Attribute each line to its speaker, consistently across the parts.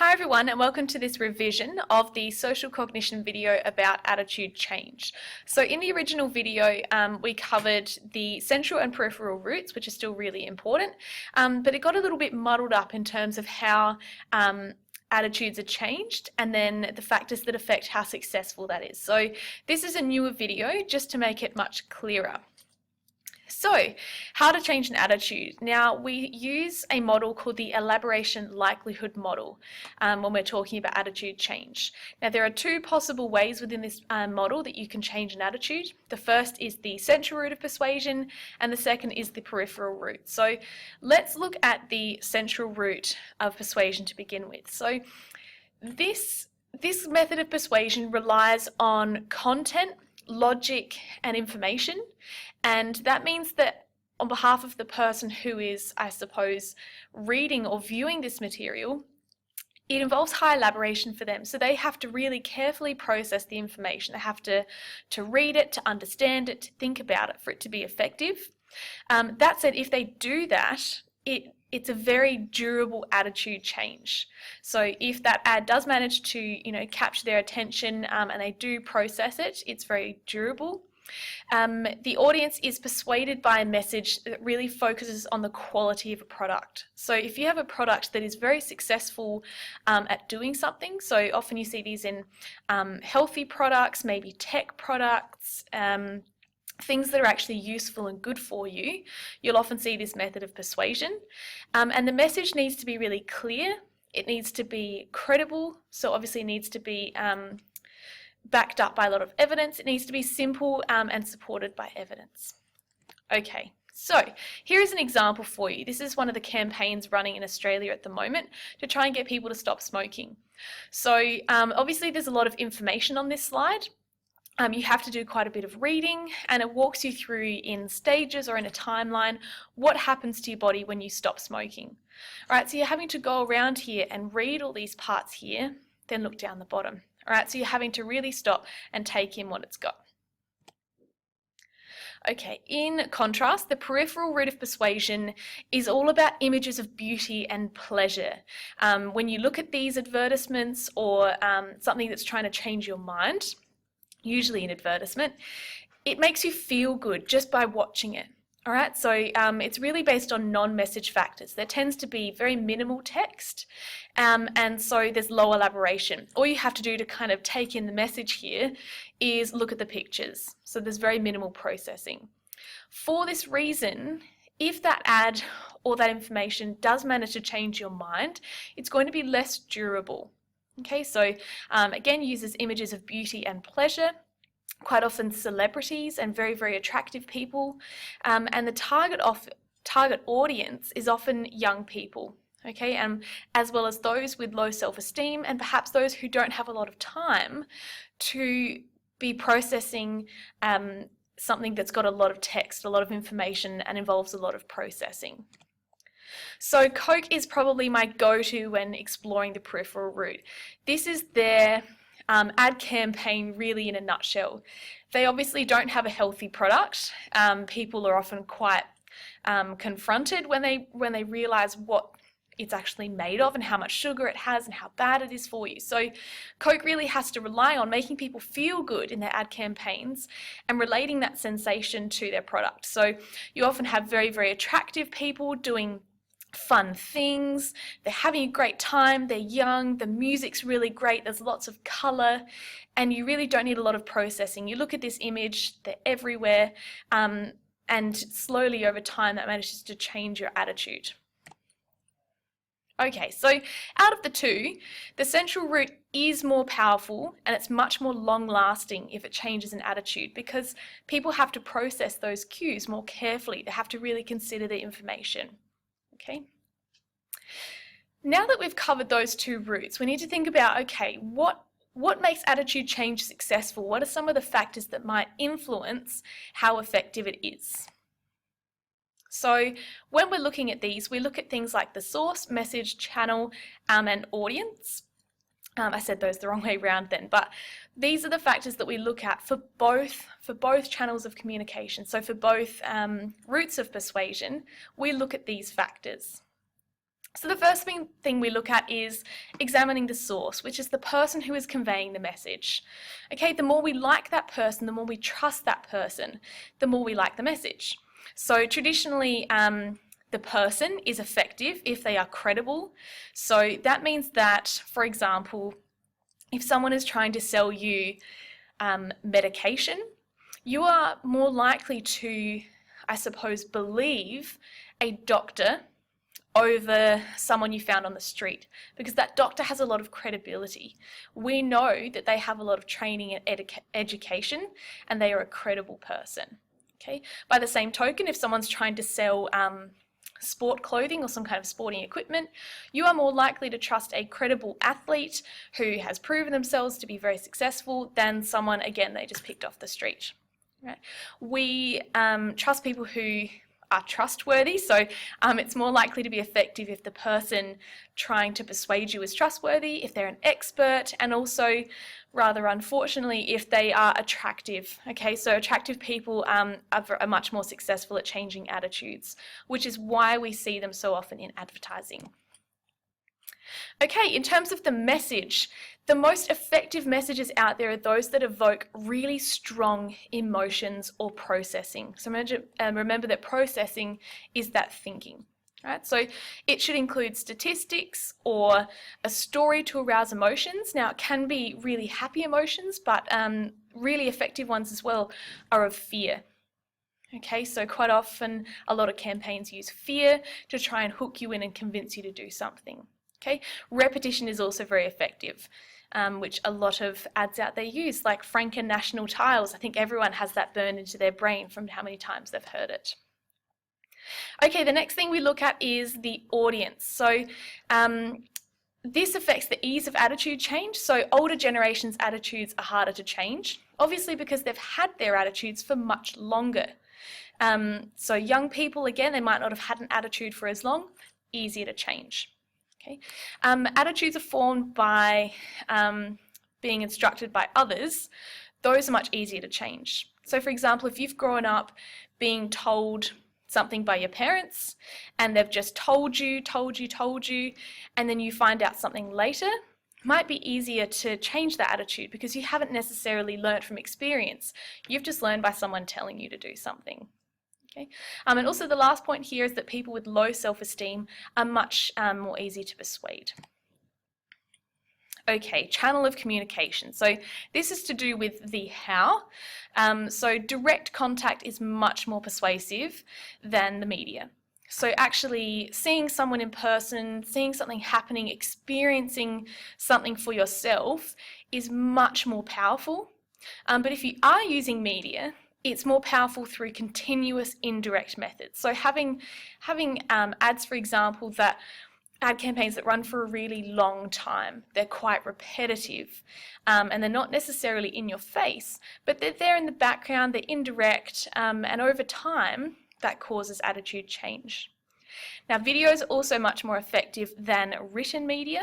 Speaker 1: Hi everyone, and welcome to this revision of the social cognition video about attitude change. So in the original video we covered the central and peripheral routes, which are still really important, but it got a little bit muddled up in terms of how attitudes are changed and then the factors that affect how successful that is. So this is a newer video just to make it much clearer. So, how to change an attitude. Now, we use a model called the elaboration likelihood model when we're talking about attitude change. Now, there are two possible ways within this model that you can change an attitude. The first is the central route of persuasion, and the second is the peripheral route. So, let's look at the central route of persuasion to begin with. So, this method of persuasion relies on content, logic, and information. And that means that on behalf of the person who is, I suppose, reading or viewing this material, it involves high elaboration for them. So they have to really carefully process the information. They have to read it, to understand it, to think about it for it to be effective. That said, if they do that, it's a very durable attitude change. So if that ad does manage to capture their attention and they do process it, it's very durable. The audience is persuaded by a message that really focuses on the quality of a product. So if you have a product that is very successful at doing something, so often you see these in healthy products, maybe tech products, things that are actually useful and good for you, you'll often see this method of persuasion. And the message needs to be really clear. It needs to be credible, so obviously it needs to be backed up by a lot of evidence. It needs to be simple and supported by evidence. Okay, so here is an example for you. This is one of the campaigns running in Australia at the moment to try and get people to stop smoking. So obviously there's a lot of information on this slide. You have to do quite a bit of reading, and it walks you through in stages or in a timeline what happens to your body when you stop smoking. All right, so you're having to go around here and read all these parts here, then look down the bottom. All right, so you're having to really stop and take in what it's got. Okay, in contrast, the peripheral route of persuasion is all about images of beauty and pleasure. When you look at these advertisements or something that's trying to change your mind, usually an advertisement, it makes you feel good just by watching it. All right, so it's really based on non-message factors. There tends to be very minimal text, and so there's low elaboration. All you have to do to kind of take in the message here is look at the pictures. So there's very minimal processing. For this reason, if that ad or that information does manage to change your mind, it's going to be less durable. Okay, so again, uses images of beauty and pleasure, quite often celebrities and very, very attractive people, and the target audience is often young people, okay, as well as those with low self-esteem and perhaps those who don't have a lot of time to be processing something that's got a lot of text, a lot of information, and involves a lot of processing. So Coke is probably my go-to when exploring the peripheral route. This is their ad campaign really in a nutshell. They obviously don't have a healthy product. People are often quite confronted when they realize what it's actually made of and how much sugar it has and how bad it is for you. So Coke really has to rely on making people feel good in their ad campaigns and relating that sensation to their product. So you often have very, very attractive people doing fun things, they're having a great time, they're young, the music's really great, there's lots of colour, and you really don't need a lot of processing. You look at this image, they're everywhere, and slowly over time that manages to change your attitude. Okay, so out of the two, the central route is more powerful and it's much more long-lasting if it changes an attitude, because people have to process those cues more carefully. They have to really consider the information. Okay. Now that we've covered those two routes, we need to think about, okay, what makes attitude change successful? What are some of the factors that might influence how effective it is? So when we're looking at these, we look at things like the source, message, channel, and audience. I said those the wrong way around then, but these are the factors that we look at for both channels of communication. So for both routes of persuasion, we look at these factors. So the first thing we look at is examining the source, which is the person who is conveying the message. Okay, the more we like that person, the more we trust that person, the more we like the message. So traditionally, the person is effective if they are credible. So that means that, for example, if someone is trying to sell you medication, you are more likely to, I suppose, believe a doctor over someone you found on the street, because that doctor has a lot of credibility. We know that they have a lot of training and education, and they are a credible person. Okay. By the same token, if someone's trying to sell sport clothing or some kind of sporting equipment, you are more likely to trust a credible athlete who has proven themselves to be very successful than someone, again, they just picked off the street. Right. We trust people who are trustworthy, so it's more likely to be effective if the person trying to persuade you is trustworthy, if they're an expert, and also, rather unfortunately, if they are attractive. Okay, so attractive people are much more successful at changing attitudes, which is why we see them so often in advertising. Okay, in terms of the message, the most effective messages out there are those that evoke really strong emotions or processing. So remember that processing is that thinking. Right? So it should include statistics or a story to arouse emotions. Now, it can be really happy emotions, but really effective ones as well are of fear. Okay, so quite often a lot of campaigns use fear to try and hook you in and convince you to do something. Okay, repetition is also very effective, which a lot of ads out there use, like Franken National Tiles. I think everyone has that burned into their brain from how many times they've heard it. Okay, the next thing we look at is the audience. So this affects the ease of attitude change. So older generations' attitudes are harder to change, obviously because they've had their attitudes for much longer. So young people, again, they might not have had an attitude for as long, easier to change. Okay. Attitudes are formed by being instructed by others. Those are much easier to change. So for example, if you've grown up being told something by your parents and they've just told you, and then you find out something later, it might be easier to change that attitude because you haven't necessarily learnt from experience. You've just learned by someone telling you to do something. Okay. And also the last point here is that people with low self-esteem are much more easy to persuade. Okay, channel of communication. So this is to do with the how. So direct contact is much more persuasive than the media. So actually seeing someone in person, seeing something happening, experiencing something for yourself is much more powerful. But if you are using media, it's more powerful through continuous indirect methods. So having ads, for example, that ad campaigns that run for a really long time, they're quite repetitive, and they're not necessarily in your face, but they're there in the background, they're indirect, and over time, that causes attitude change. Now, videos are also much more effective than written media.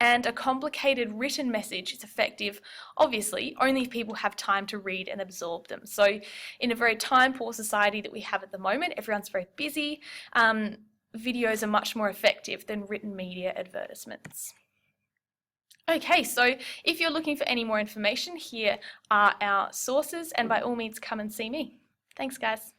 Speaker 1: And a complicated written message is effective, obviously, only if people have time to read and absorb them. So in a very time-poor society that we have at the moment, everyone's very busy, videos are much more effective than written media advertisements. Okay, so if you're looking for any more information, here are our sources, and by all means, come and see me. Thanks, guys.